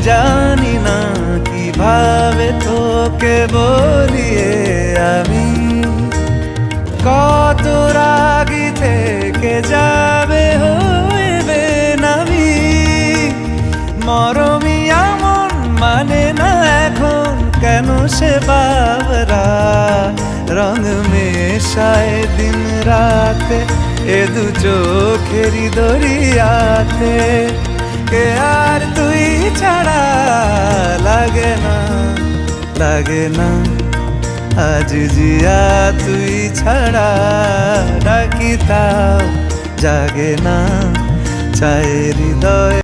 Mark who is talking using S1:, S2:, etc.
S1: জানি না কিভাবে তোকে বলিয়ে আমি কত রাগি থেকে যাবে হইবে নামি মরমি এমন মানে না এখন কেন সে বাবরা রং মেশায় দিন রাতে এ দু চোখেরি দরিয়াতে কে আর তুই ছাড়া লাগে না আজ জিয়া তুই ছাড়া ডাকিতাম জাগে না চায় হৃদয়।